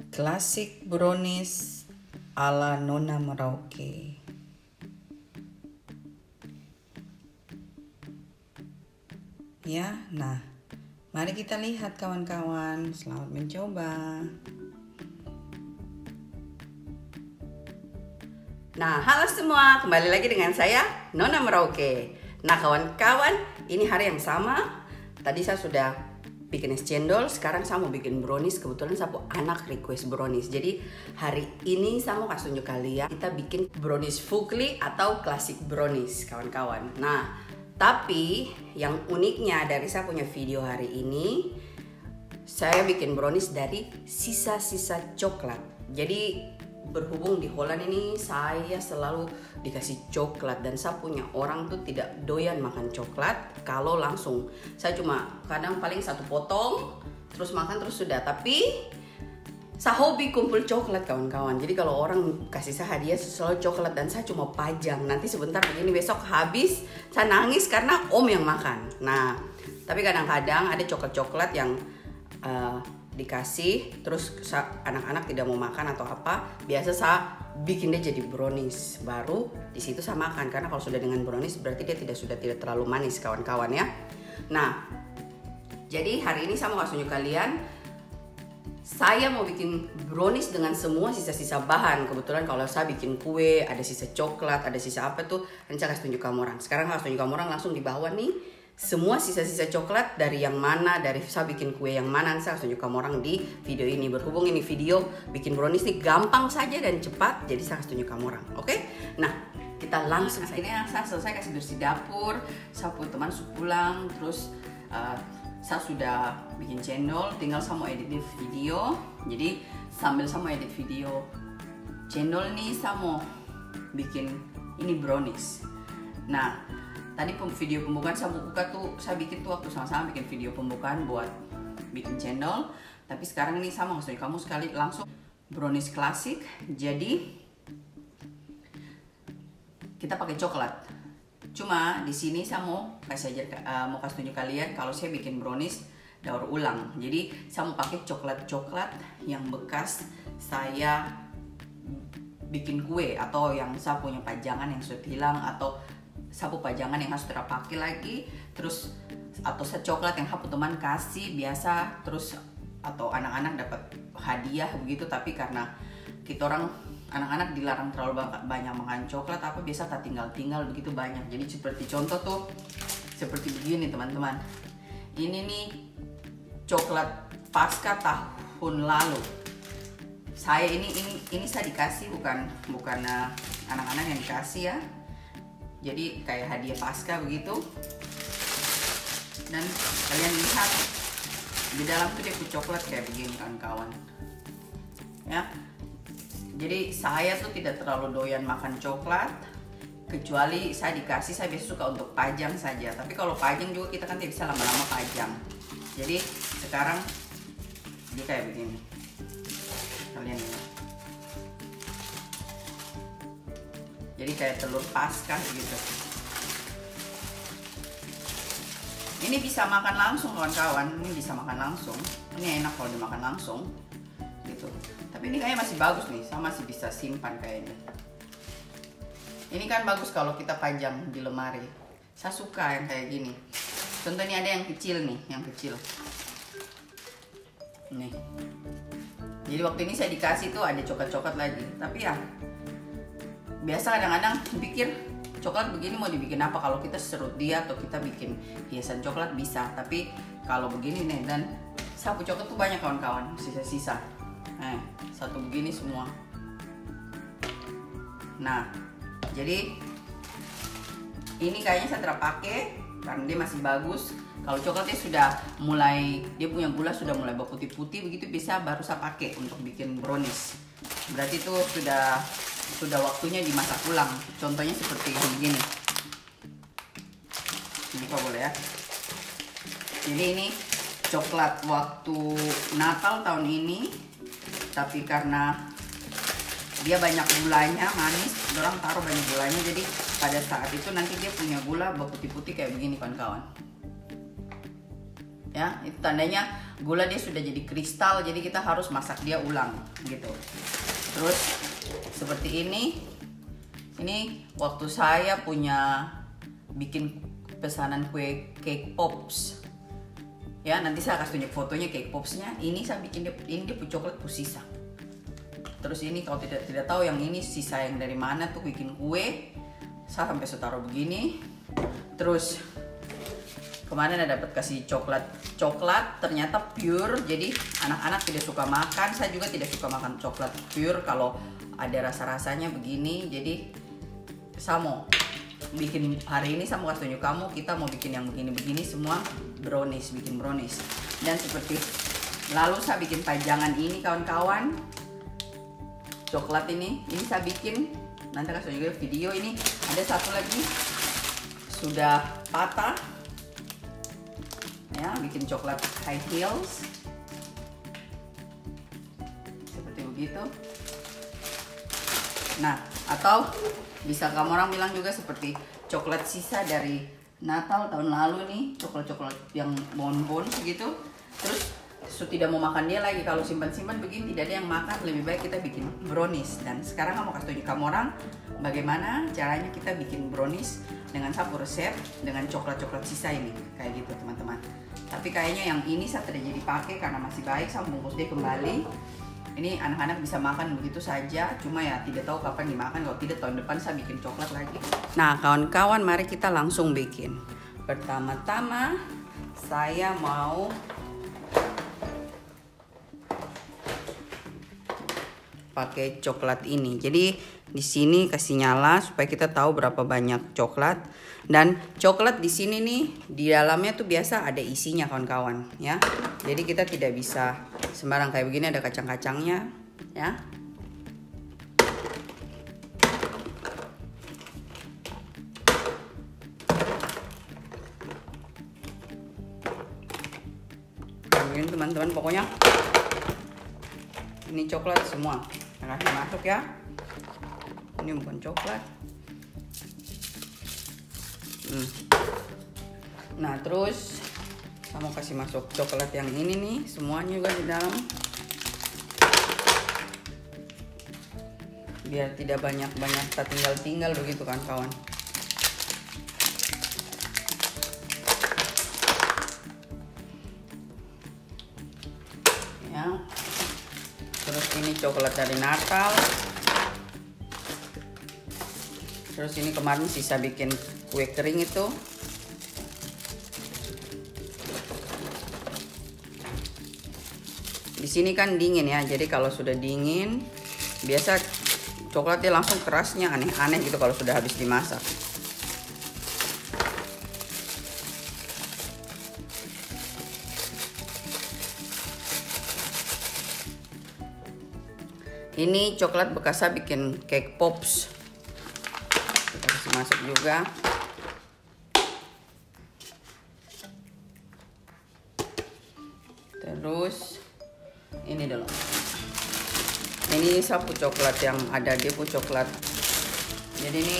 Klasik brownies ala Nona Merauke. Ya, nah, mari kita lihat kawan-kawan. Selamat mencoba. Nah, halo semua, kembali lagi dengan saya Nona Merauke. Nah, kawan-kawan, ini hari yang sama. Tadi saya sudah bikin es cendol, sekarang saya mau bikin brownies. Kebetulan saya anak request brownies. Jadi hari ini saya mau kasih tunjuk kalian kita bikin brownies fugly atau klasik brownies, kawan-kawan. Nah, tapi yang uniknya dari saya punya video hari ini, saya bikin brownies dari sisa-sisa coklat. Jadi berhubung di Holland ini saya selalu dikasih coklat dan saya punya orang tuh tidak doyan makan coklat kalau langsung. Saya cuma kadang paling satu potong terus makan terus sudah. Tapi saya hobi kumpul coklat, kawan-kawan. Jadi kalau orang kasih saya hadiah selalu coklat dan saya cuma pajang. Nanti sebentar begini besok habis saya nangis karena om yang makan. Nah, tapi kadang-kadang ada coklat-coklat yang dikasih terus anak-anak tidak mau makan atau apa, biasa saya bikin dia jadi brownies, baru di situ saya makan. Karena kalau sudah dengan brownies berarti dia sudah tidak terlalu manis, kawan-kawan ya. Nah, jadi hari ini saya mau kasih tunjuk kalian, saya mau bikin brownies dengan semua sisa-sisa bahan. Kebetulan kalau saya bikin kue ada sisa coklat, ada sisa apa tuh, nanti saya kasih tunjuk kamu orang. Sekarang saya kasih tunjuk kamu orang langsung di bawah nih, semua sisa-sisa coklat dari yang mana, dari saya bikin kue yang mana, saya tunjuk kamu orang di video ini. Berhubung ini video bikin brownies ini gampang saja dan cepat, jadi saya tunjuk kamu orang. Oke? Nah, kita langsung saja. Ini saya selesai kasih bersih dapur, saya punya teman pulang, terus saya sudah bikin cendol, tinggal saya mau edit video. Jadi sambil saya mau edit video cendol nih, saya mau bikin ini brownies. Nah, tadi video pembukaan saya buka tuh, saya bikin tuh waktu sama-sama bikin video pembukaan buat bikin cendol. Tapi sekarang ini saya mau kasih kamu sekali langsung brownies klasik. Jadi kita pakai coklat. Cuma di sini saya mau kasih tunjuk kalian kalau saya bikin brownies daur ulang. Jadi saya mau pakai coklat-coklat yang bekas saya bikin kue atau yang saya punya pajangan yang sudah hilang, atau sapu pajangan yang harus terpakai lagi, terus atau coklat yang hapu teman kasih biasa, terus atau anak-anak dapat hadiah begitu. Tapi karena kita orang anak-anak dilarang terlalu banyak makan coklat, apa biasa tak tinggal begitu banyak. Jadi seperti contoh tuh seperti begini, teman-teman. Ini nih coklat pasca tahun lalu. Saya ini saya dikasih, bukan anak-anak yang dikasih ya. Jadi kayak hadiah pasca begitu. Dan kalian lihat di dalam tuh dia punya coklat kayak begini, kawan-kawan. Ya. Jadi saya tuh tidak terlalu doyan makan coklat, kecuali saya dikasih. Saya biasa suka untuk pajang saja. Tapi kalau pajang juga kita kan tidak bisa lama-lama pajang. Jadi sekarang dia kayak begini. Kalian lihat. Jadi kayak telur pasca gitu. Ini bisa makan langsung, kawan-kawan. Ini bisa makan langsung. Ini enak kalau dimakan langsung gitu. Tapi ini kayaknya masih bagus nih, saya masih bisa simpan kayaknya. Ini kan bagus kalau kita pajang di lemari. Saya suka yang kayak gini. Contohnya ada yang kecil nih, yang kecil. Nih. Jadi waktu ini saya dikasih tuh ada coklat-coklat lagi. Tapi ya biasa kadang-kadang pikir coklat begini mau dibikin apa, kalau kita serut dia atau kita bikin hiasan coklat bisa. Tapi kalau begini nih, dan sapu coklat tuh banyak, kawan-kawan, sisa-sisa. Nah, satu begini semua. Nah, jadi ini kayaknya saya terpakai karena dia masih bagus. Kalau coklatnya sudah mulai, dia punya gula sudah mulai berputih-putih begitu, bisa baru saya pakai untuk bikin brownies. Berarti itu sudah waktunya dimasak ulang. Contohnya seperti begini. Buka boleh ya. Jadi ini coklat waktu Natal tahun ini. Tapi karena dia banyak gulanya, manis, orang taruh banyak gulanya, jadi pada saat itu nanti dia punya gula berputih-putih kayak begini, kawan-kawan. Ya, itu tandanya gula dia sudah jadi kristal, jadi kita harus masak dia ulang gitu. Terus seperti ini waktu saya punya bikin pesanan kue cake pops ya, nanti saya kasih tunjuk fotonya cake popsnya. Ini saya bikin ini dia coklat sisa. Terus ini kalau tidak tahu yang ini sisa yang dari mana tuh bikin kue, saya sampai taruh begini. Terus kemarin ada dapat kasih coklat ternyata pure, jadi anak-anak tidak suka makan, saya juga tidak suka makan coklat pure kalau ada rasa-rasanya begini. Jadi saya mau bikin hari ini, saya mau kasih tunjuk kamu, kita mau bikin yang begini-begini semua brownies, bikin brownies. Dan seperti lalu saya bikin pajangan ini kawan-kawan, coklat ini saya bikin, nanti kasih juga video. Ini ada satu lagi sudah patah ya, bikin coklat high heels seperti begitu. Nah, atau bisa kamu orang bilang juga seperti coklat sisa dari Natal tahun lalu nih, coklat-coklat yang bonbon segitu. Terus tidak mau makan dia lagi, kalau simpan-simpan begini tidak ada yang makan, lebih baik kita bikin brownies. Dan sekarang kamu kasih tunjuk kamu orang bagaimana caranya kita bikin brownies dengan satu resep dengan coklat-coklat sisa ini, kayak gitu teman-teman. Tapi kayaknya yang ini saya tidak jadi pakai karena masih baik, saya bungkus dia kembali. Ini anak-anak bisa makan begitu saja, cuma ya tidak tahu kapan dimakan, kalau tidak tahun depan saya bikin coklat lagi. Nah kawan-kawan, mari kita langsung bikin. Pertama-tama saya mau pakai coklat ini. Jadi di sini kasih nyala supaya kita tahu berapa banyak coklat. Dan coklat di sini nih di dalamnya tuh biasa ada isinya kawan-kawan ya. Jadi kita tidak bisa sembarang kayak begini, ada kacang-kacangnya ya. Ini teman-teman, pokoknya ini coklat semua. Kasih masuk ya. Ini bukan coklat. Nah terus saya mau kasih masuk coklat yang ini nih, semuanya juga di dalam, biar tidak banyak-banyak tinggal begitu kan kawan. Ya. Terus ini coklat dari Natal. Terus ini kemarin sisa bikin kue kering itu. Di sini kan dingin ya, jadi kalau sudah dingin biasa coklatnya langsung kerasnya aneh-aneh gitu kalau sudah habis dimasak. Ini coklat bekas saya bikin cake pops. Kita kasih masuk juga. Terus ini dulu. Ini sapu coklat yang ada depo coklat. Jadi ini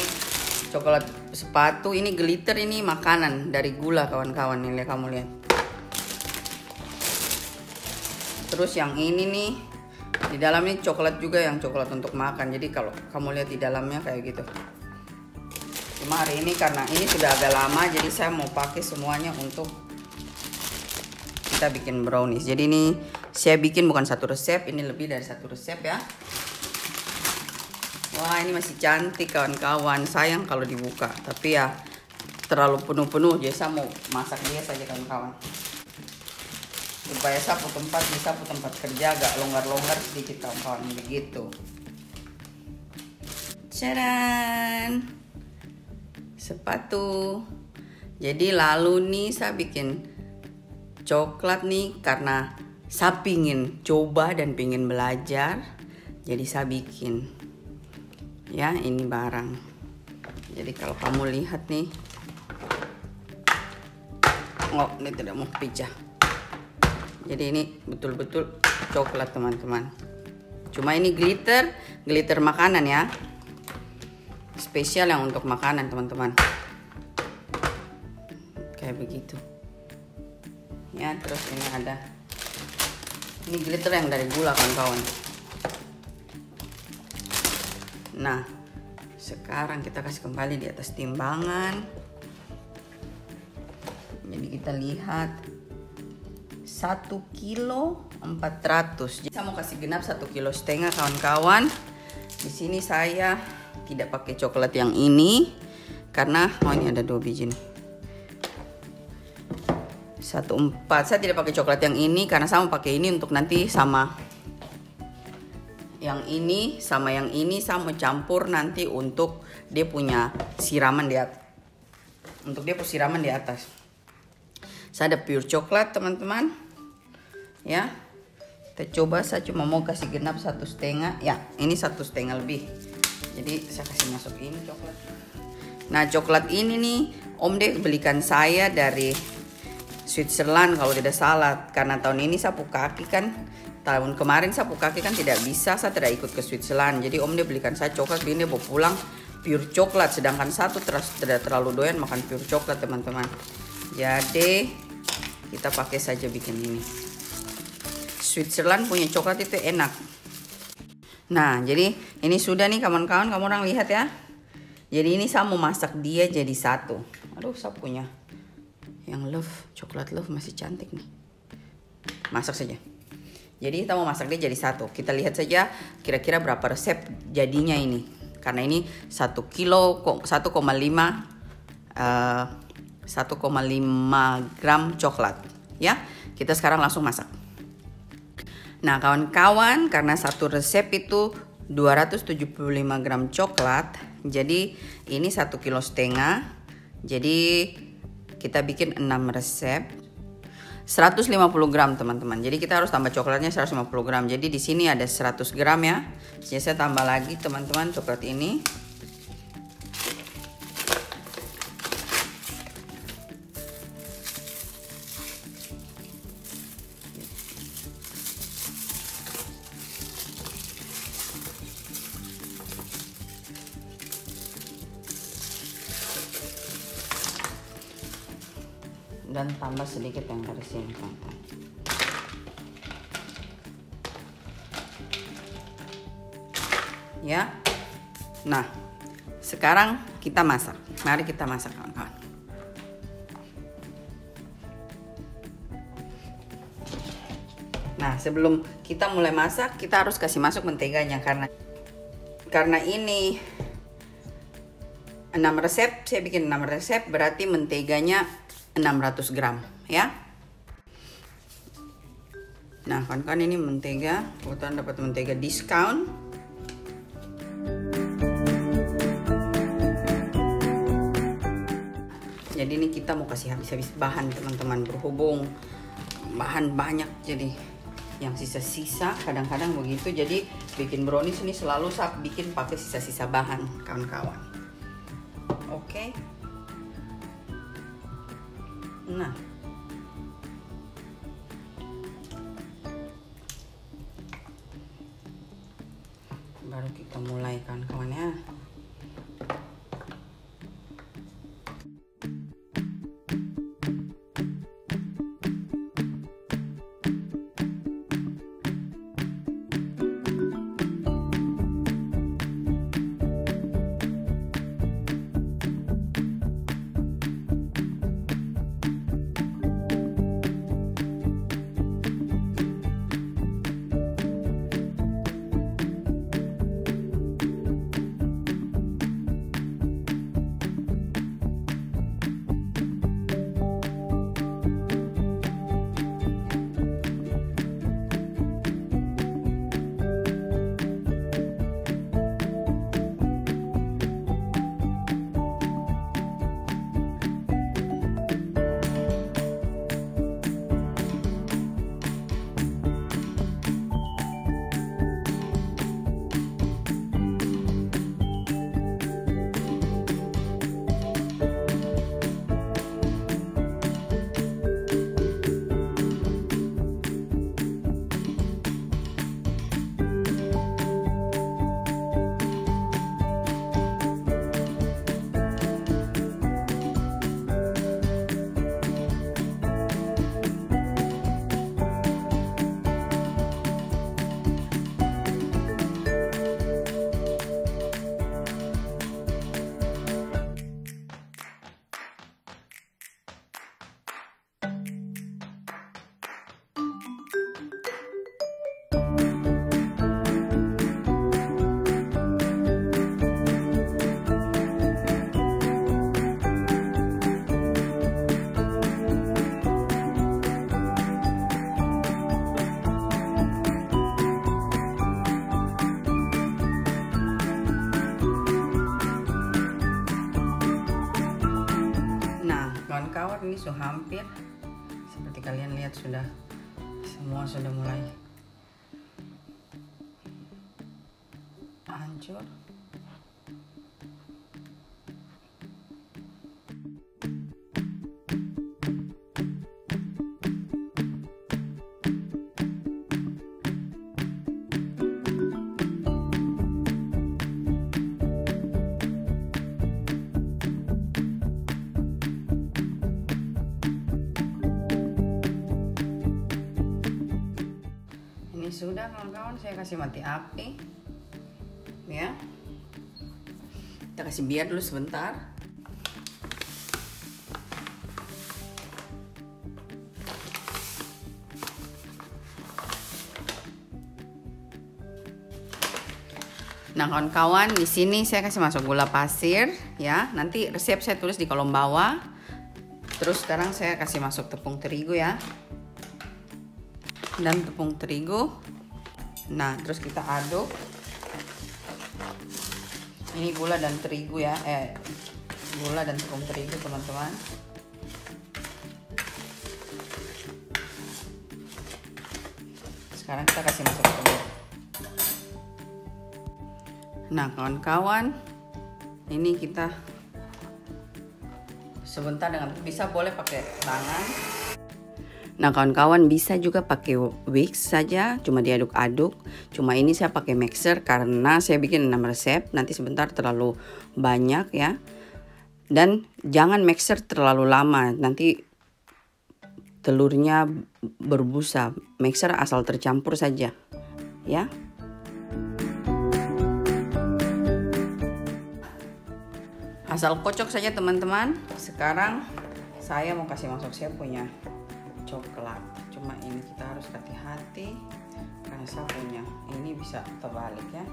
coklat sepatu, ini glitter, ini makanan dari gula kawan-kawan, ini kamu lihat. Terus yang ini nih di dalamnya coklat juga, yang coklat untuk makan. Jadi kalau kamu lihat di dalamnya kayak gitu. Cuma hari ini karena ini sudah agak lama, jadi saya mau pakai semuanya untuk kita bikin brownies. Jadi ini saya bikin bukan satu resep, ini lebih dari satu resep ya. Wah ini masih cantik kawan-kawan, sayang kalau dibuka, tapi ya terlalu penuh-penuh, jadi saya mau masak dia saja kawan-kawan. Supaya sapu tempat kerja agak longgar-longgar sedikit kawan-kawan, begitu. Cadan, sepatu. Jadi lalu nih saya bikin coklat nih karena saya pingin coba dan pingin belajar, jadi saya bikin ya ini barang. Jadi kalau kamu lihat nih, oh ini tidak mau pecah. Jadi ini betul-betul coklat teman-teman. Cuma ini glitter makanan ya, spesial yang untuk makanan teman-teman. Kayak begitu. Ya terus ini ada Ini glitter yang dari gula kawan-kawan. Nah, sekarang kita kasih kembali di atas timbangan. Jadi kita lihat 1 kilo 400. Jadi saya mau kasih genap 1,5 kilo kawan-kawan. Di sini saya tidak pakai coklat yang ini karena ini ada 2 biji nih. 1,4. Saya tidak pakai coklat yang ini karena saya mau pakai ini untuk nanti sama yang ini sama yang ini saya mau campur nanti untuk dia punya siraman di atas. Untuk dia punya siraman di atas. Saya ada pure coklat teman-teman. Ya. Kita coba, saya cuma mau kasih genap 1,5. Ya, ini 1,5 lebih. Jadi saya kasih masuk ini coklat. Nah, coklat ini nih Om Dek belikan saya dari Switzerland kalau tidak salah. Karena tahun ini sapu kaki kan, tahun kemarin sapu kaki kan tidak bisa, saya tidak ikut ke Switzerland. Jadi Om dia belikan saya coklat, ini dia bawa pulang pure coklat. Sedangkan satu tidak terlalu doyan makan pure coklat teman-teman. Jadi kita pakai saja bikin ini. Switzerland punya coklat itu enak. Nah jadi ini sudah nih kawan-kawan, kamu orang lihat ya. Jadi ini saya mau masak dia jadi satu. Aduh, saya punya yang love, coklat love masih cantik nih. Masak saja. Jadi kita mau masak dia jadi satu. Kita lihat saja kira-kira berapa resep jadinya ini. Karena ini 1 kilo 1,5 gram coklat. Ya, kita sekarang langsung masak. Nah kawan-kawan, karena satu resep itu 275 gram coklat. Jadi ini 1,5 kilo. Jadi kita bikin 6 resep 150 gram teman-teman. Jadi kita harus tambah coklatnya 150 gram. Jadi di sini ada 100 gram ya. Jadi saya tambah lagi teman-teman coklat ini. Dan tambah sedikit yang dari sini teman-teman. Ya. Nah, sekarang kita masak. Mari kita masak kawan-kawan. Nah, sebelum kita mulai masak, kita harus kasih masuk menteganya karena ini 6 resep, saya bikin 6 resep berarti menteganya 600 gram ya. Nah kawan-kawan, ini mentega, kebetulan dapat mentega diskon. Jadi ini kita mau kasih habis-habis bahan teman-teman, berhubung bahan banyak jadi yang sisa-sisa kadang-kadang begitu. Jadi bikin brownies ini selalu saya bikin pakai sisa-sisa bahan kawan-kawan. Oke. Nah, baru kita mulai kawan-kawan ya. Kawan-kawan, ini sudah hampir, seperti kalian lihat sudah semua sudah mulai hancur. Sudah kawan-kawan, saya kasih mati api ya, kita kasih biar dulu sebentar. Nah kawan-kawan, di sini saya kasih masuk gula pasir ya, nanti resep saya tulis di kolom bawah. Terus sekarang saya kasih masuk tepung terigu ya, dan tepung terigu. Nah terus kita aduk. Ini gula dan terigu ya, gula dan tepung terigu teman-teman. Sekarang kita kasih masuk telur. Nah kawan-kawan, ini kita sebentar dengan, bisa boleh pakai tangan. Nah kawan-kawan, bisa juga pakai whisk saja, cuma diaduk-aduk. Cuma ini saya pakai mixer karena saya bikin 6 resep, nanti sebentar terlalu banyak ya. Dan jangan mixer terlalu lama, nanti telurnya berbusa. Mixer asal tercampur saja ya. Asal kocok saja teman-teman. Sekarang saya mau kasih masuk, saya punya coklat, cuma ini kita harus hati-hati karena saya punya ini bisa terbalik ya.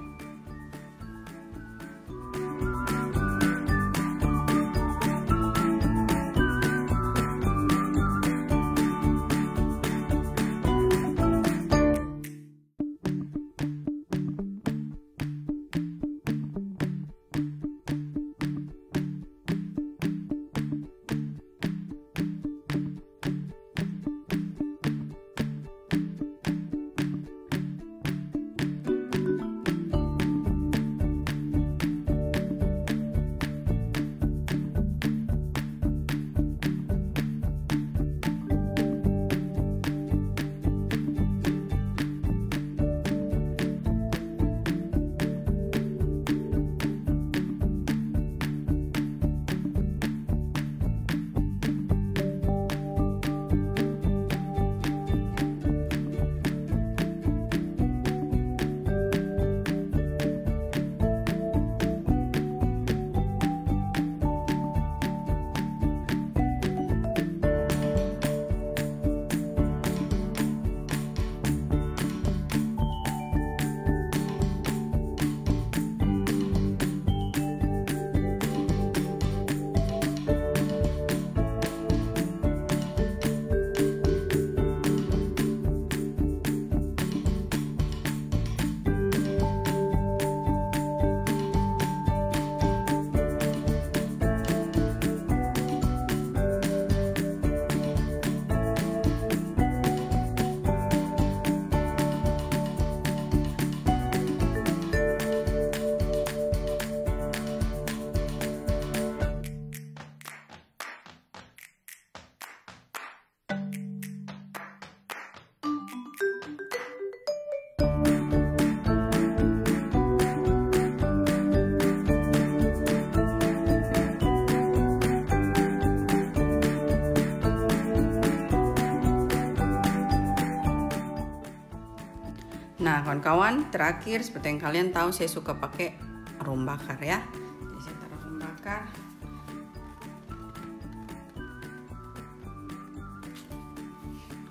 Nah kawan-kawan, terakhir seperti yang kalian tahu saya suka pakai rum bakar ya. Jadi saya taruh rum bakar.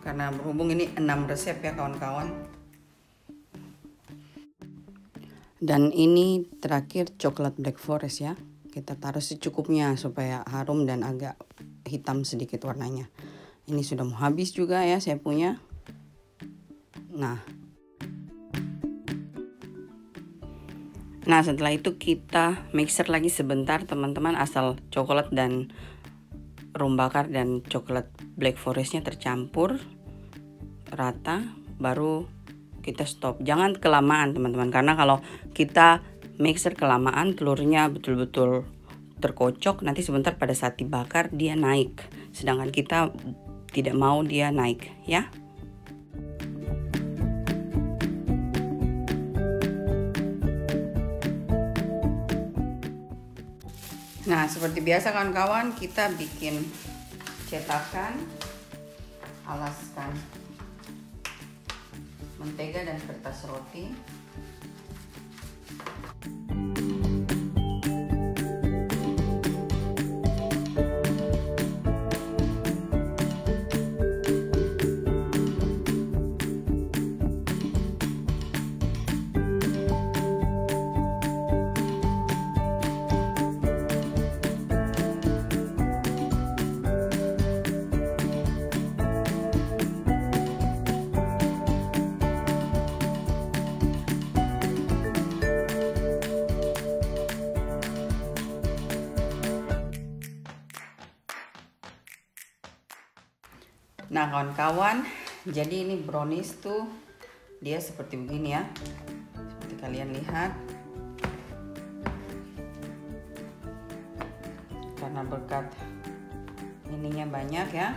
Karena berhubung ini 6 resep ya kawan-kawan. Dan ini terakhir coklat black forest ya. Kita taruh secukupnya supaya harum dan agak hitam sedikit warnanya. Ini sudah mau habis juga ya saya punya. Nah setelah itu kita mixer lagi sebentar teman-teman, asal coklat dan rum bakar dan coklat black forestnya tercampur rata, baru kita stop. Jangan kelamaan teman-teman, karena kalau kita mixer kelamaan telurnya betul-betul terkocok, nanti sebentar pada saat dibakar dia naik, sedangkan kita tidak mau dia naik ya. Nah seperti biasa kawan-kawan, kita bikin cetakan, alaskan mentega dan kertas roti. Nah kawan-kawan, jadi ini brownies tuh dia seperti begini ya, seperti kalian lihat. Karena berkat ininya banyak ya,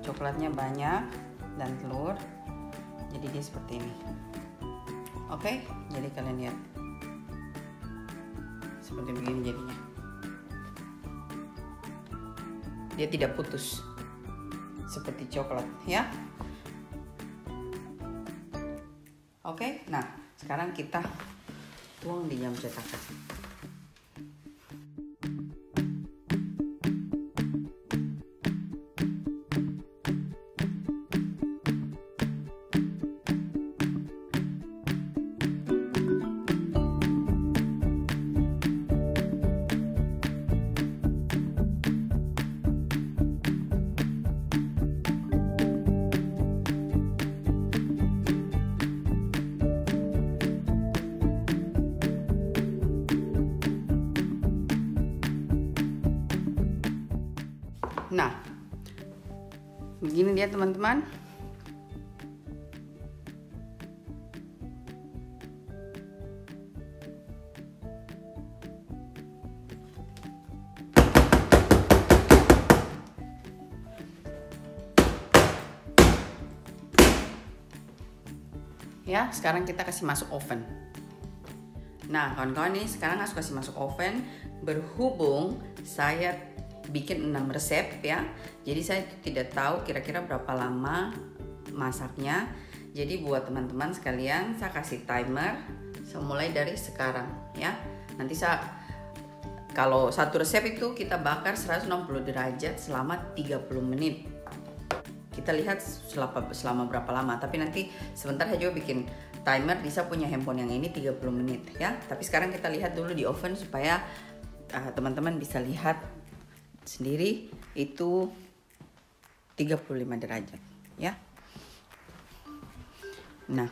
coklatnya banyak dan telur, jadi dia seperti ini. Oke, jadi kalian lihat seperti begini jadinya. Dia tidak putus seperti coklat ya. Oke, nah sekarang kita tuang di jam cetakan. Nah, begini dia teman-teman. Ya, sekarang kita kasih masuk oven. Nah, kawan-kawan nih sekarang aku kasih masuk oven. Berhubung saya bikin 6 resep ya, jadi saya tidak tahu kira-kira berapa lama masaknya. Jadi buat teman-teman sekalian saya kasih timer mulai dari sekarang ya. Nanti kalau satu resep itu kita bakar 160 derajat selama 30 menit. Kita lihat selama berapa lama, tapi nanti sebentar saya juga bikin timer. Bisa punya handphone yang ini 30 menit ya. Tapi sekarang kita lihat dulu di oven supaya teman-teman bisa lihat sendiri itu 35 derajat ya. Nah,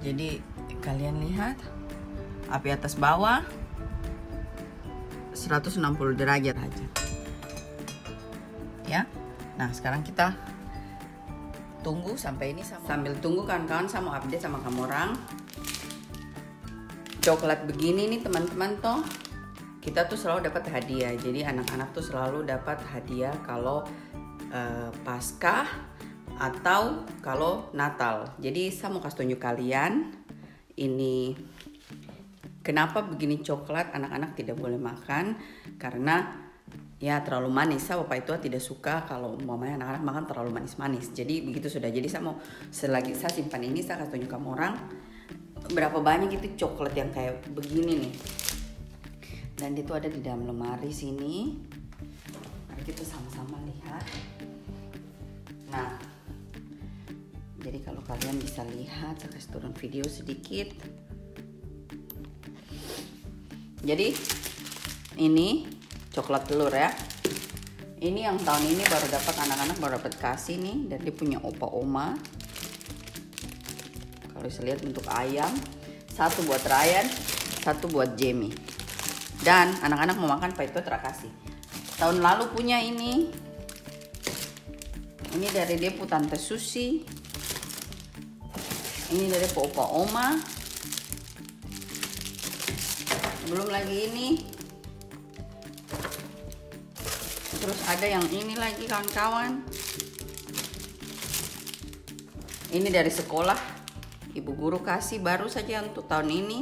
jadi kalian lihat api atas bawah 160 derajat aja ya. Nah sekarang kita tunggu sampai ini. Sambil tunggu kawan-kawan saya mau update sama kamu orang. Coklat begini nih teman-teman toh kita tuh selalu dapat hadiah. Jadi anak-anak tuh selalu dapat hadiah kalau Paskah atau kalau Natal. Jadi saya mau kasih tunjuk kalian ini kenapa begini coklat anak-anak tidak boleh makan, karena ya terlalu manis. Saya bapak itu tidak suka kalau mamanya anak-anak makan terlalu manis-manis. Jadi begitu sudah. Jadi saya mau selagi saya simpan ini saya kasih tunjuk kamu orang berapa banyak itu coklat yang kayak begini nih. Dan itu ada di dalam lemari sini. Mari kita sama-sama lihat. Nah, Jadi kalau kalian bisa lihat, saya kasih turun video sedikit. Jadi ini coklat telur ya. Ini yang tahun ini baru dapat, anak-anak baru dapat kasih nih, dan dia punya opa oma. Kalau bisa lihat bentuk ayam. Satu buat Ryan, satu buat Jamie. Dan anak-anak mau makan Pak itu terkasih. Tahun lalu punya ini. Ini dari dia Tante Susi. Ini dari opa oma. Belum lagi ini. Terus ada yang ini lagi kawan-kawan. Ini dari sekolah, ibu guru kasih baru saja untuk tahun ini.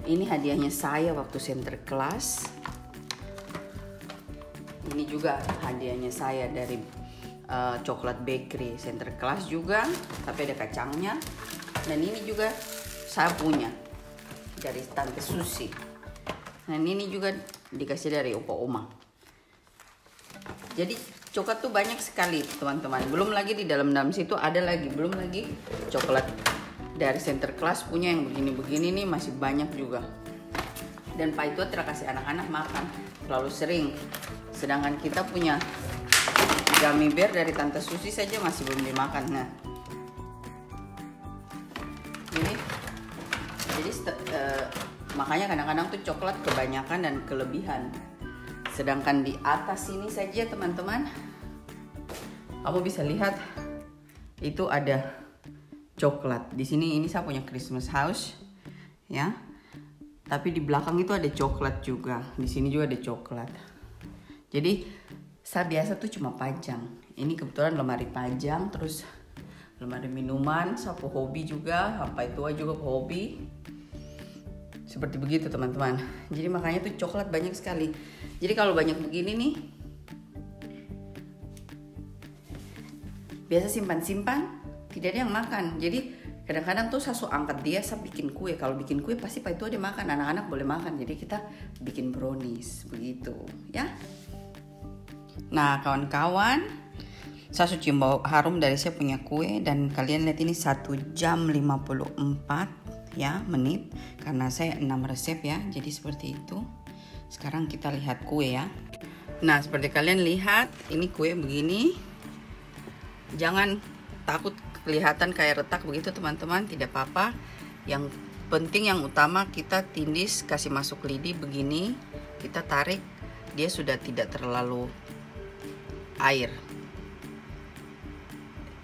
Ini hadiahnya saya waktu center kelas. Ini juga hadiahnya saya dari coklat bakery center kelas juga, tapi ada kacangnya. Dan ini juga saya punya dari Tante Susi. Dan ini juga dikasih dari opa oma. Jadi coklat tuh banyak sekali teman-teman. Belum lagi di dalam situ ada lagi, belum lagi coklat dari center class punya yang begini-begini nih masih banyak juga. Dan Pak itu terkasih anak-anak makan terlalu sering. Sedangkan kita punya gummy bear dari Tante Susi saja masih belum dimakan. Nah, jadi makanya kadang-kadang tuh coklat kebanyakan dan kelebihan. Sedangkan di atas sini saja teman-teman, kamu bisa lihat itu ada coklat. Di sini ini saya punya Christmas house, ya. Tapi di belakang itu ada coklat juga. Di sini juga ada coklat. Jadi saya biasa tuh cuma pajang. Ini kebetulan lemari pajang, terus lemari minuman, sapu hobi juga, sampai tua juga hobi. Seperti begitu teman-teman. Jadi makanya tuh coklat banyak sekali. Jadi kalau banyak begini nih, biasa simpan-simpan, tidak ada yang makan. Jadi kadang-kadang tuh saya angkat dia, saya bikin kue. Kalau bikin kue pasti Pak itu dia makan, anak-anak boleh makan. Jadi kita bikin brownies begitu, ya. Nah kawan-kawan, saya cium bau harum dari saya punya kue, dan kalian lihat ini 1 jam 54 ya menit, karena saya 6 resep ya, jadi seperti itu. Sekarang kita lihat kue ya. Nah seperti kalian lihat, ini kue begini. Jangan takut kelihatan kayak retak begitu teman-teman, tidak apa-apa. Yang penting, yang utama kita tindis, kasih masuk lidi begini, kita tarik, dia sudah tidak terlalu air.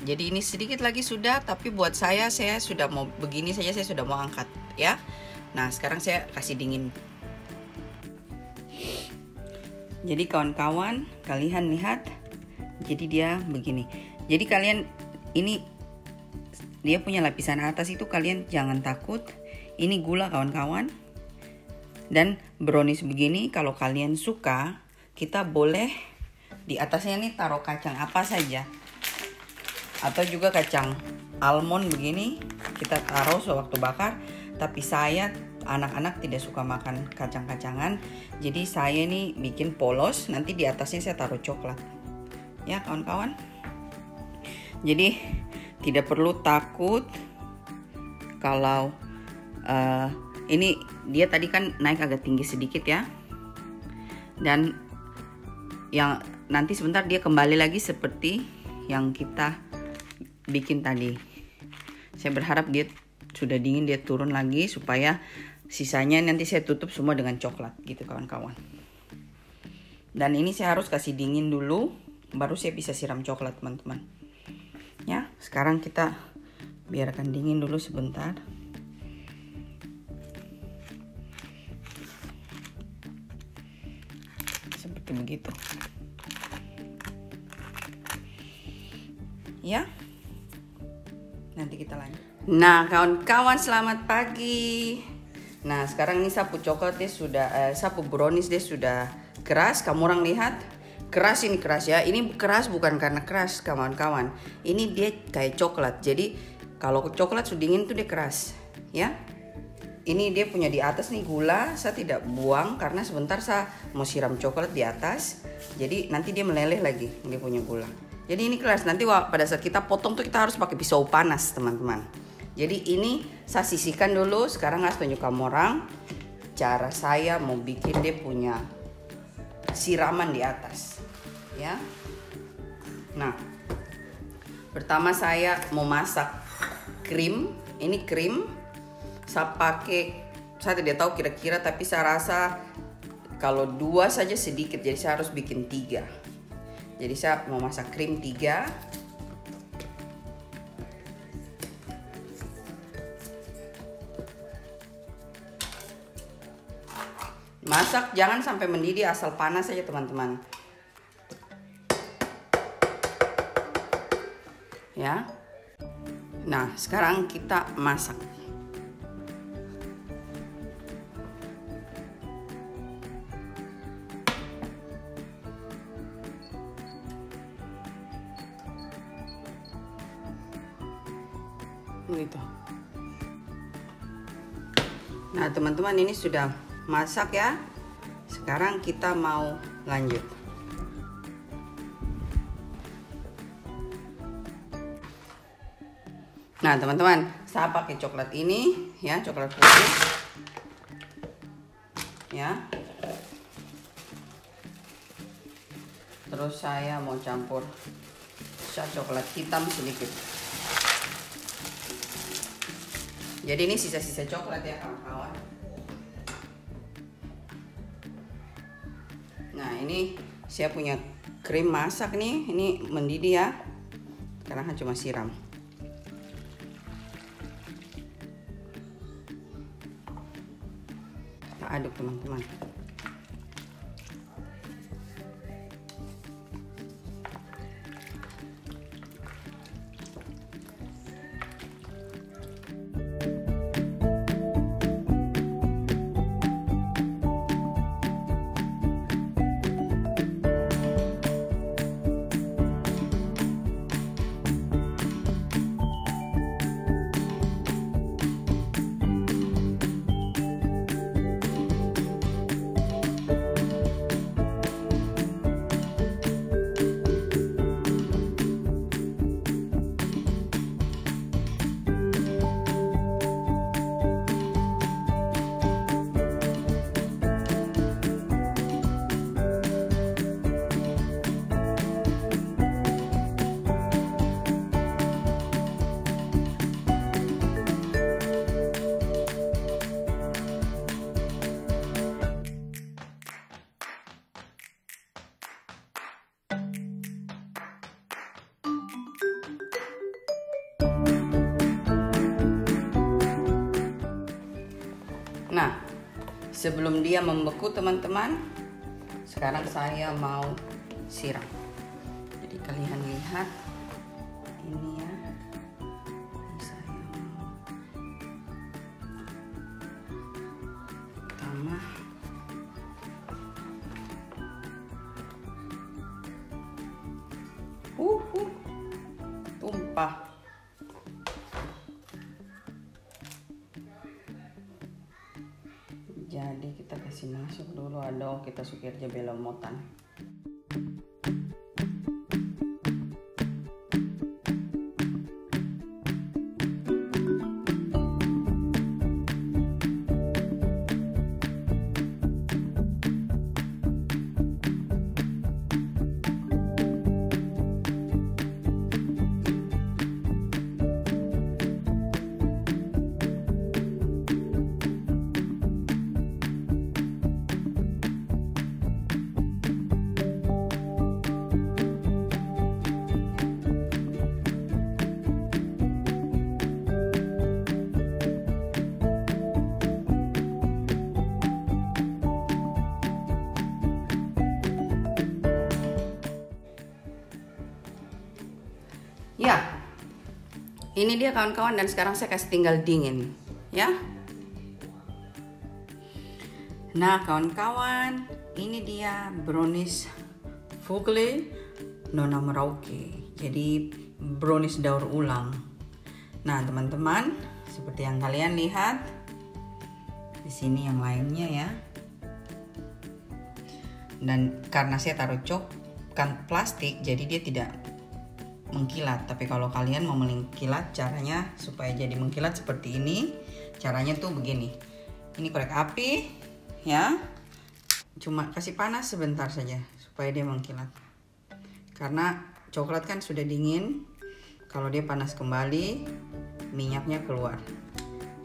Jadi ini sedikit lagi sudah, tapi buat saya sudah mau begini saja, saya sudah mau angkat ya. Nah sekarang saya kasih dingin. Jadi kawan-kawan, kalian lihat, jadi dia begini. Jadi kalian ini dia punya lapisan atas itu, kalian jangan takut. Ini gula kawan-kawan. Dan brownies begini kalau kalian suka, kita boleh di atasnya nih taruh kacang apa saja. Atau juga kacang almond begini kita taruh sewaktu bakar. Tapi saya anak-anak tidak suka makan kacang-kacangan, jadi saya nih bikin polos, nanti di atasnya saya taruh coklat ya kawan-kawan. Jadi tidak perlu takut kalau ini dia tadi kan naik agak tinggi sedikit ya, dan yang nanti sebentar dia kembali lagi seperti yang kita bikin tadi. Saya berharap dia sudah dingin, dia turun lagi supaya sisanya nanti saya tutup semua dengan coklat gitu kawan-kawan. Dan ini saya harus kasih dingin dulu, baru saya bisa siram coklat teman-teman. Ya, sekarang kita biarkan dingin dulu sebentar. Seperti begitu. Ya. Nanti kita lanjut. Nah kawan-kawan, selamat pagi. Nah sekarang ini sapu coklat dia sudah sapu brownies dia sudah keras. Kamu orang lihat, keras, ini keras ya. Ini keras bukan karena keras kawan-kawan, ini dia kayak coklat. Jadi kalau coklat sudah dingin tuh dia keras ya. Ini dia punya di atas nih gula, saya tidak buang karena sebentar saya mau siram coklat di atas. Jadi nanti dia meleleh lagi, dia punya gula Jadi ini keras, nanti pada saat kita potong tuh kita harus pakai pisau panas teman-teman. Jadi ini saya sisihkan dulu. Sekarang saya tunjuk kamu orang cara saya mau bikin dia punya siraman di atas, ya. Nah, pertama saya mau masak krim. Ini krim saya pakai, saya tidak tahu kira-kira, tapi saya rasa kalau 2 saja sedikit, jadi saya harus bikin 3. Jadi saya mau masak krim 3. Masak jangan sampai mendidih, asal panas saja teman-teman. Ya. Nah, sekarang kita masak. Gitu. Nah teman-teman, ini sudah masak ya. Sekarang kita mau lanjut. Nah teman-teman, saya pakai coklat ini ya, coklat putih ya. Terus saya mau campur coklat hitam sedikit. Jadi ini sisa-sisa coklat ya kawan-kawan. Nah ini saya punya krim masak nih, ini mendidih ya. Sekarang cuma siram. Kita aduk teman-teman. Nah, sebelum dia membeku teman-teman, sekarang saya mau siram. Jadi kalian lihat ini ya. Ini saya mau tambah tumpah. Jadi kita kasih masuk dulu, aduh kita sukir aja belomotan. Ya, ini dia kawan-kawan, dan sekarang saya kasih tinggal dingin, ya. Nah kawan-kawan, ini dia brownies Vogel Nona Merauke. Jadi brownies daur ulang. Nah teman-teman, seperti yang kalian lihat di sini yang lainnya ya. Dan karena saya taruh kan plastik, jadi dia tidak mengkilat. Tapi kalau kalian mau mengkilat, caranya supaya jadi mengkilat seperti ini, caranya tuh begini. Ini korek api ya, cuma kasih panas sebentar saja supaya dia mengkilat. Karena coklat kan sudah dingin, kalau dia panas kembali minyaknya keluar.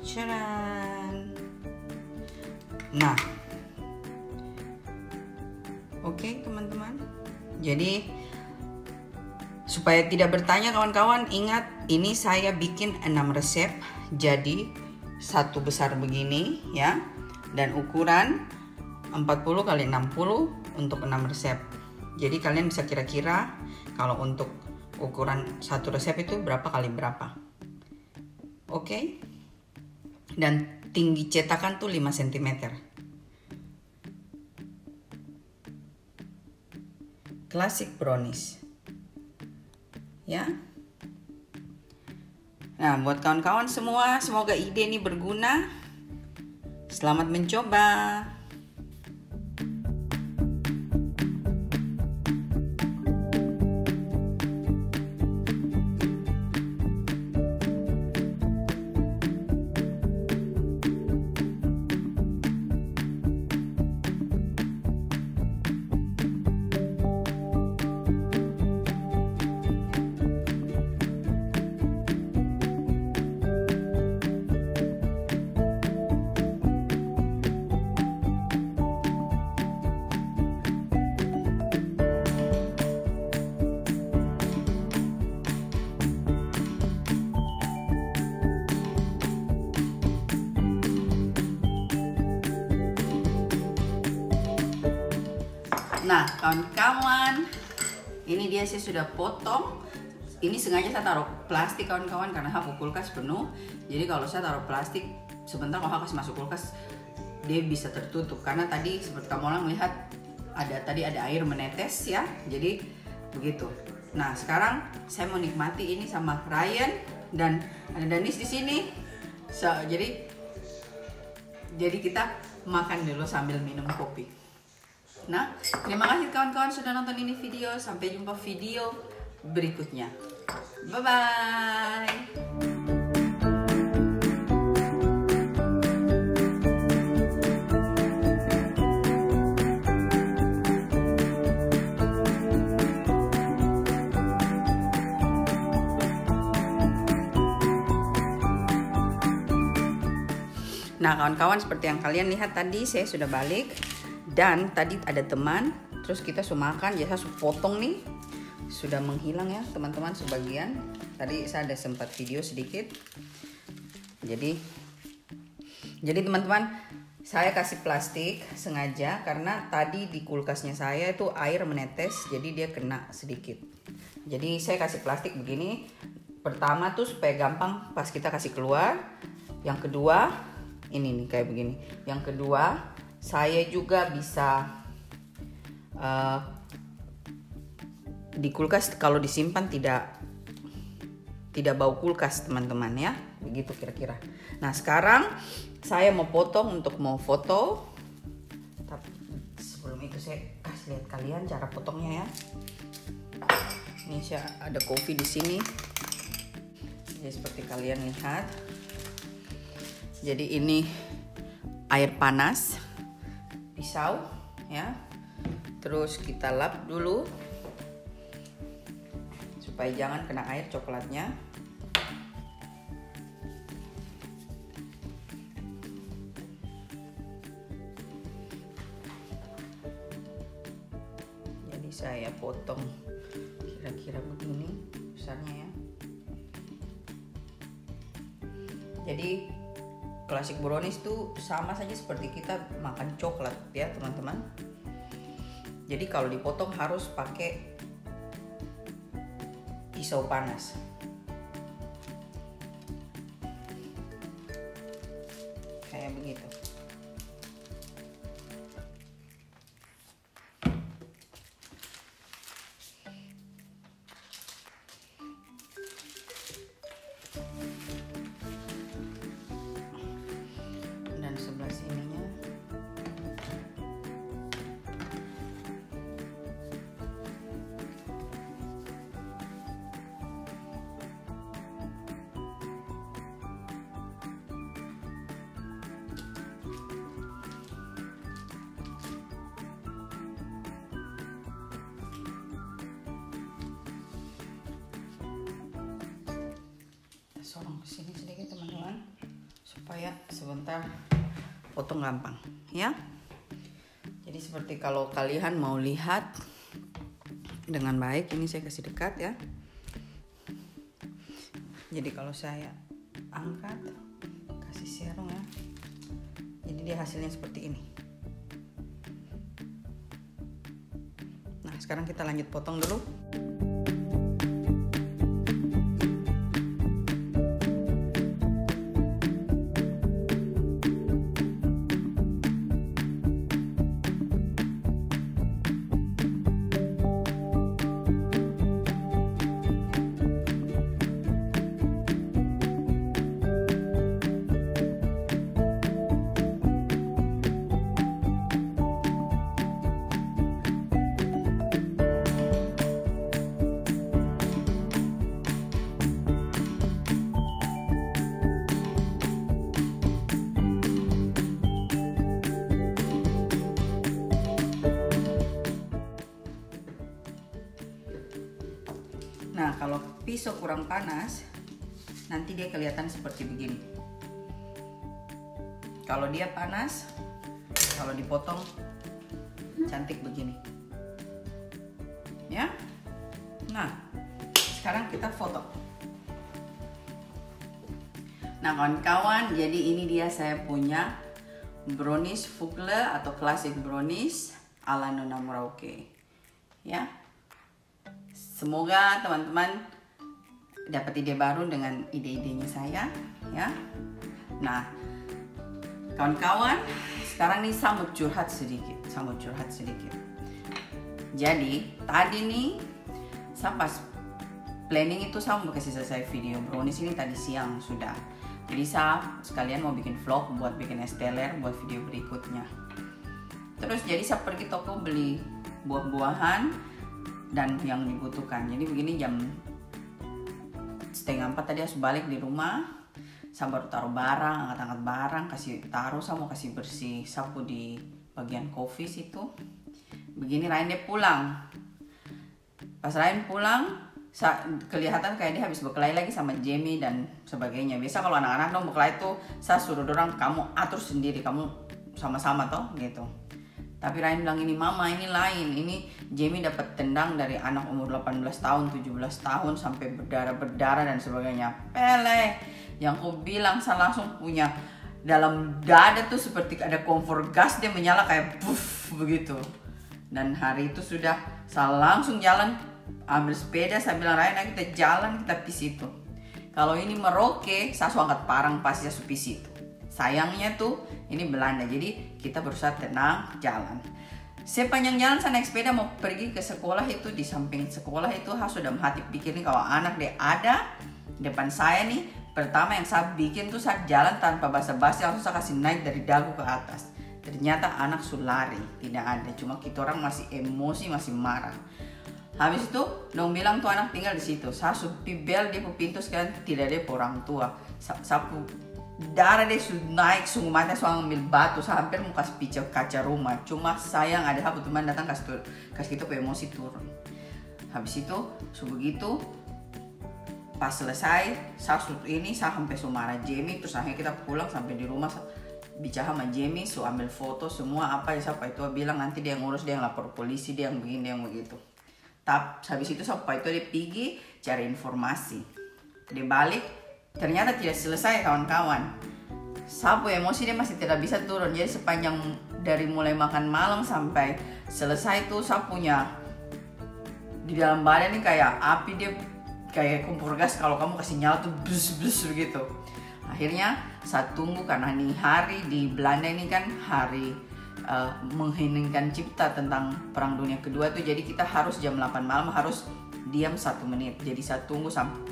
Caran. Nah, oke teman-teman. Jadi supaya tidak bertanya kawan-kawan, ingat ini saya bikin 6 resep. Jadi satu besar begini ya, dan ukuran 40 x 60 untuk 6 resep. Jadi kalian bisa kira-kira kalau untuk ukuran satu resep itu berapa kali berapa. Oke. Dan tinggi cetakan tuh 5 cm. Classic brownies. Ya. Nah, buat kawan-kawan semua, semoga ide ini berguna. Selamat mencoba. Nah, kawan-kawan, ini dia saya sudah potong. Ini sengaja saya taruh plastik kawan-kawan karena aku kulkas penuh. Jadi kalau saya taruh plastik sebentar, kalau kasih masuk kulkas dia bisa tertutup. Karena tadi seperti kamu orang lihat tadi ada air menetes ya. Jadi begitu. Nah, sekarang saya mau nikmati ini sama Ryan dan ada Danis di sini. Jadi kita makan dulu sambil minum kopi. Nah, terima kasih kawan-kawan sudah nonton ini video. Sampai jumpa video berikutnya. Bye-bye. Nah, kawan-kawan, seperti yang kalian lihat tadi saya sudah balik. Dan tadi ada teman, terus kita makan, jadi saya potong nih, sudah menghilang ya teman-teman sebagian. Tadi saya ada sempat video sedikit. Jadi teman-teman, saya kasih plastik sengaja karena tadi di kulkasnya saya itu air menetes, jadi dia kena sedikit. Jadi saya kasih plastik begini. Pertama tuh supaya gampang pas kita kasih keluar. Yang kedua, ini nih kayak begini. Yang kedua, saya juga bisa di kulkas kalau disimpan tidak bau kulkas teman-teman ya, begitu kira-kira. Nah, sekarang saya mau potong untuk mau foto. Tapi sebelum itu saya kasih lihat kalian cara potongnya ya. Ini saya ada kopi di sini. Jadi seperti kalian lihat. Jadi ini air panas. Pisau ya, terus kita lap dulu supaya jangan kena air coklatnya. Jadi saya potong kira-kira begini besarnya ya. Jadi classic brownies itu sama saja seperti kita makan coklat ya teman-teman. Jadi kalau dipotong harus pakai pisau panas. Kayak begitu. Dan sebelah sininya sorong ke sini sedikit teman-teman supaya sebentar potong gampang ya. Jadi seperti kalau kalian mau lihat dengan baik, ini saya kasih dekat ya. Jadi kalau saya angkat, kasih serong ya, jadi dia hasilnya seperti ini. Nah sekarang kita lanjut potong dulu. Nah kalau pisau kurang panas, nanti dia kelihatan seperti begini. Kalau dia panas, kalau dipotong cantik begini. Ya. Nah, sekarang kita foto. Nah kawan-kawan, jadi ini dia saya punya brownies Fuggle atau classic brownies ala Nona Merauke. Ya. Semoga teman-teman dapat ide baru dengan ide-idenya saya ya. Nah kawan-kawan, sekarang nih saya mau curhat sedikit. Jadi tadi nih saya pas planning itu saya mau kasih selesai video brownies ini tadi siang sudah. Jadi saya sekalian mau bikin vlog buat bikin es teler buat video berikutnya. Terus jadi saya pergi toko beli buah-buahan dan yang dibutuhkan. Jadi begini jam 3:30 tadi harus balik di rumah. Saya baru taruh barang, angkat-angkat barang, kasih taruh, saya mau kasih bersih sapu di bagian kopi situ. Begini Ryan dia pulang. Pas Ryan pulang, kelihatan kayak dia habis berkelahi lagi sama Jamie dan sebagainya. Biasa kalau anak-anak dong berkelahi tuh saya suruh dorang kamu atur sendiri, kamu sama-sama toh gitu. Tapi Ryan bilang ini mama ini lain, ini Jamie dapat tendang dari anak umur 18 tahun, 17 tahun sampai berdarah-berdarah dan sebagainya. Pele, yang aku bilang saya langsung punya dalam dada tuh seperti ada kompor gas dia menyala kayak buff begitu. Dan hari itu sudah saya langsung jalan ambil sepeda, saya bilang Ryan kita jalan kita pis itu. Kalau ini Merauke, saya angkat parang pasti saya pis itu. Sayangnya tuh ini Belanda, jadi kita berusaha tenang jalan. Sepanjang jalan saya naik sepeda mau pergi ke sekolah itu, di samping sekolah itu saya sudah hati pikir nih kalau anak dia ada depan saya nih, pertama yang saya bikin tuh saya jalan tanpa basa-basi langsung saya kasih naik dari dagu ke atas. Ternyata anak sulari tidak ada, cuma kita orang masih emosi masih marah. Habis itu dong bilang tuh anak tinggal di situ. Saya supi bel dia pintu sekarang tidak ada orang tua. Sapu darah dia sudah naik, sungguh mata saya ambil batu, saya hampir mau kasih picau kaca rumah. Cuma sayang ada satu teman datang kasih kita emosi turun. Habis itu begitu pas selesai saya sampai marah Jamie, terus akhirnya kita pulang sampai di rumah bicara sama Jamie, ambil foto semua apa ya siapa itu bilang nanti dia ngurus, dia yang lapor polisi, dia yang begini, dia yang begitu. Tapi habis itu siapa itu dia pergi cari informasi, dia balik ternyata tidak selesai kawan-kawan. Sapu emosi dia masih tidak bisa turun. Jadi sepanjang dari mulai makan malam sampai selesai tuh sapunya di dalam badan ini kayak api, dia kayak kompor gas kalau kamu kasih nyala tuh blus begitu. Akhirnya saya tunggu karena nih hari di Belanda ini kan hari mengheningkan cipta tentang Perang Dunia Kedua tuh, jadi kita harus jam 8 malam harus diam 1 menit. Jadi saya tunggu sampai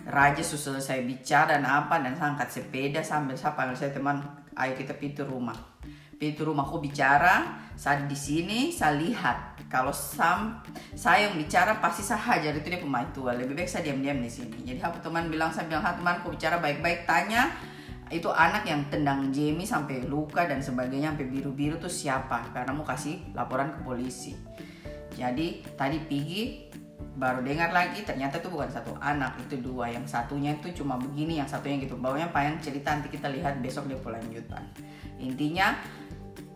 Raja sudah selesai bicara dan apa, dan saya angkat sepeda sambil saya panggil saya teman, ayo kita pintu rumahku bicara. Saya di sini saya lihat kalau saya yang bicara pasti saya hajar itu dia pemain tua, lebih baik saya diam-diam di sini. Jadi aku teman bilang, saya bilang temanku bicara baik-baik, tanya itu anak yang tendang Jamie sampai luka dan sebagainya sampai biru-biru tuh siapa, karena mau kasih laporan ke polisi. Jadi tadi pergi baru dengar lagi ternyata itu bukan satu anak, itu dua. Yang satunya itu cuma begini, yang satunya gitu. Bawahnya panjang cerita, nanti kita lihat besok dia lanjutan. Intinya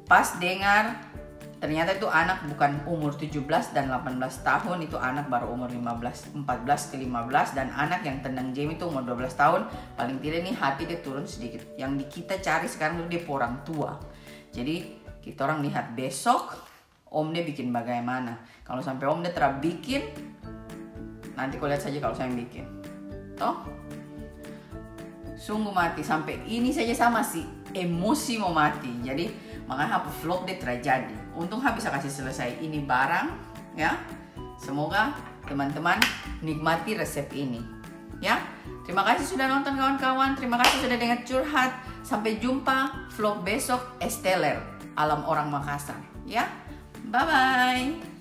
pas dengar ternyata itu anak bukan umur 17 dan 18 tahun, itu anak baru umur 14 ke 15, dan anak yang tendang Jamie itu umur 12 tahun. Paling tidak nih hati dia turun sedikit. Yang kita cari sekarang itu dia orang tua. Jadi kita orang lihat besok Om dia bikin bagaimana. Kalau sampai Om dia bikin, nanti kau lihat saja kalau saya bikin. Toh? Sungguh mati, sampai ini saja sama sih, emosi mau mati. Jadi makanya apa vlog dia terjadi. Untung bisa kasih selesai ini barang ya. Semoga teman-teman nikmati resep ini ya. Terima kasih sudah nonton kawan-kawan. Terima kasih sudah dengar curhat. Sampai jumpa vlog besok Esteller, alam orang Makassar ya. Bye bye.